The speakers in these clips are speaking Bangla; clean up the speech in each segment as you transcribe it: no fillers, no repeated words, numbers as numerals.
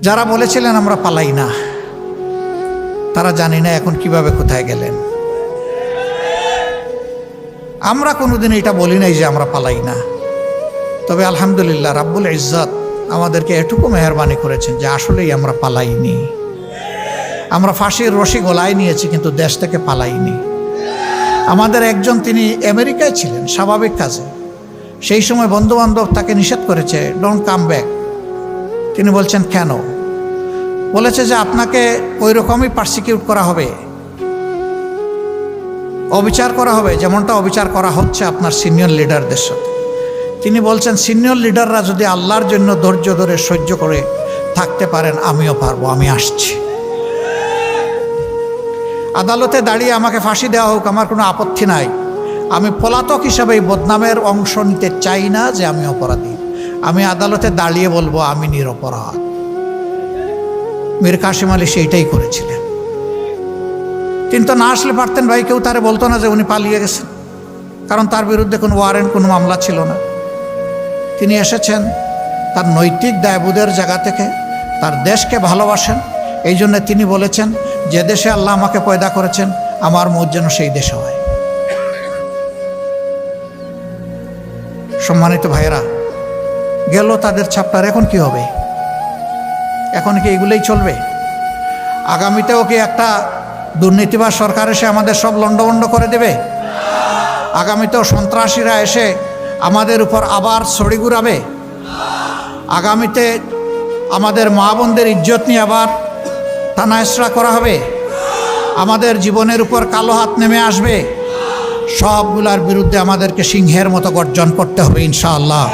যারা বলেছিলেন আমরা পালাই না, তারা জানি না এখন কিভাবে কোথায় গেলেন। আমরা কোনোদিন এটা বলি নাই যে আমরা পালাই না, তবে আলহামদুলিল্লাহ রাব্বুল ইজ্জত আমাদেরকে এটুকু মেহরবানি করেছেন যে আসলেই আমরা পালাইনি। আমরা ফাঁসির রশি গলায় নিয়েছি, কিন্তু দেশ থেকে পালাইনি। আমাদের একজন, তিনি আমেরিকায় ছিলেন স্বাভাবিক কাজে, সেই সময় বন্ধুবান্ধব তাকে নিষেধ করেছে, ডোন্ট কাম ব্যাক। তিনি বলছেন কেন? বলেছে যে আপনাকে ওই রকমই পারসিকিউট করা হবে, অবিচার করা হবে, যেমনটা অবিচার করা হচ্ছে আপনার সিনিয়র লিডারদের সাথে। তিনি বলছেন সিনিয়র লিডাররা যদি আল্লাহর জন্য ধৈর্য ধরে সহ্য করে থাকতে পারেন, আমিও পারবো, আমি আসছি। আদালতে দাঁড়িয়ে আমাকে ফাঁসি দেওয়া হোক, আমার কোনো আপত্তি নাই। আমি পলাতক হিসাবে এই বদনামের অংশ নিতে চাই না যে আমি অপরাধী। আমি আদালতে দাঁড়িয়ে বলবো আমি নিরপরাধ। মীর কাসেম আলী সেইটাই করেছিলেন। তিনি তো না আসলে পারতেন ভাই, কেউ তারে বলতো না যে উনি পালিয়ে গেছেন, কারণ তার বিরুদ্ধে কোনো ওয়ারেন্ট, কোনো মামলা ছিল না। তিনি এসেছেন তার নৈতিক দায়বোধের জায়গা থেকে, তার দেশকে ভালোবাসেন। এই জন্য তিনি বলেছেন যে দেশে আল্লাহ আমাকে পয়দা করেছেন, আমার মত যেন সেই দেশে হয়। সম্মানিত ভাইয়েরা, গেল তাদের চ্যাপ্টার, এখন কি হবে? এখন কি এগুলোই চলবে? আগামীতেও কি একটা দুর্নীতিবাজ সরকার এসে আমাদের সব লন্ডভন্ড করে দেবে? আগামীতেও সন্ত্রাসীরা এসে আমাদের উপর আবার ছড়ি ঘুরাবে? আগামীতে আমাদের মা বোনদের ইজ্জত নিয়ে আবার থানায়সরা করা হবে? আমাদের জীবনের উপর কালো হাত নেমে আসবে? সবগুলার বিরুদ্ধে আমাদেরকে সিংহের মতো গর্জন করতে হবে ইনশাআল্লাহ।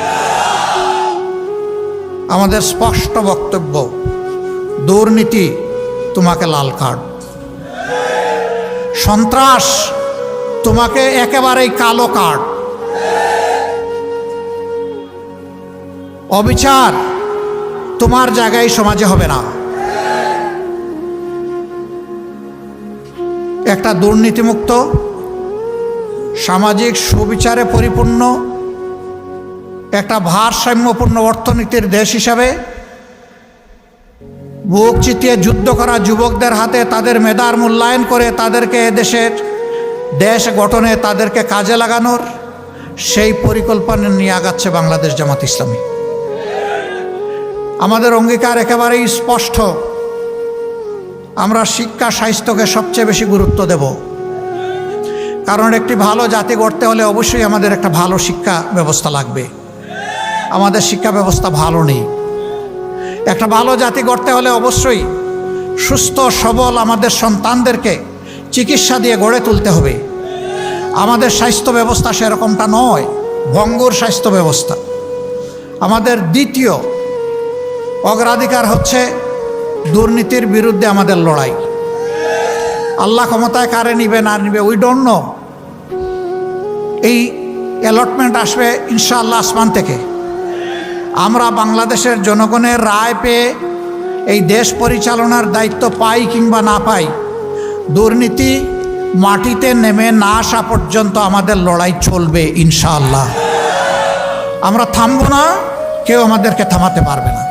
আমাদের স্পষ্ট বক্তব্য, দুর্নীতি তোমাকে লাল কার্ড, সন্ত্রাস তোমাকে একেবারেই কালো কার্ড, অবিচার তোমার জায়গায় সমাজে হবে না। একটা দুর্নীতিমুক্ত, সামাজিক সুবিচারে পরিপূর্ণ, একটা ভারসাম্যপূর্ণ অর্থনীতির দেশ হিসাবে বুক চিতিয়ে যুদ্ধ করা যুবকদের হাতে তাদের মেধার মূল্যায়ন করে তাদেরকে দেশের দেশ গঠনে তাদেরকে কাজে লাগানোর সেই পরিকল্পনা নিয়ে আগাচ্ছে বাংলাদেশ জামাত ইসলামী। আমাদের অঙ্গীকার একেবারেই স্পষ্ট, আমরা শিক্ষা স্বাস্থ্যকে সবচেয়ে বেশি গুরুত্ব দেব। কারণ একটি ভালো জাতি গড়তে হলে অবশ্যই আমাদের একটা ভালো শিক্ষা ব্যবস্থা লাগবে। আমাদের শিক্ষা ব্যবস্থা ভালো নেই। একটা ভালো জাতি গড়তে হলে অবশ্যই সুস্থ সবল আমাদের সন্তানদেরকে চিকিৎসা দিয়ে গড়ে তুলতে হবে। আমাদের স্বাস্থ্য ব্যবস্থা সেরকমটা নয়, ভঙ্গুর স্বাস্থ্য ব্যবস্থা। আমাদের দ্বিতীয় অগ্রাধিকার হচ্ছে দুর্নীতির বিরুদ্ধে আমাদের লড়াই। আল্লাহ ক্ষমতায় কারে নিবে না নিবে উই ডোন্ট নো। এই অ্যালটমেন্ট আসবে ইনশাআল্লাহ আসমান থেকে। আমরা বাংলাদেশের জনগণের রায় পেয়ে এই দেশ পরিচালনার দায়িত্ব পাই কিংবা না পাই, দুর্নীতি মাটিতে নেমে না আসা পর্যন্ত আমাদের লড়াই চলবে ইনশাআল্লাহ। আমরা থামবো না, কেউ আমাদেরকে থামাতে পারবে না।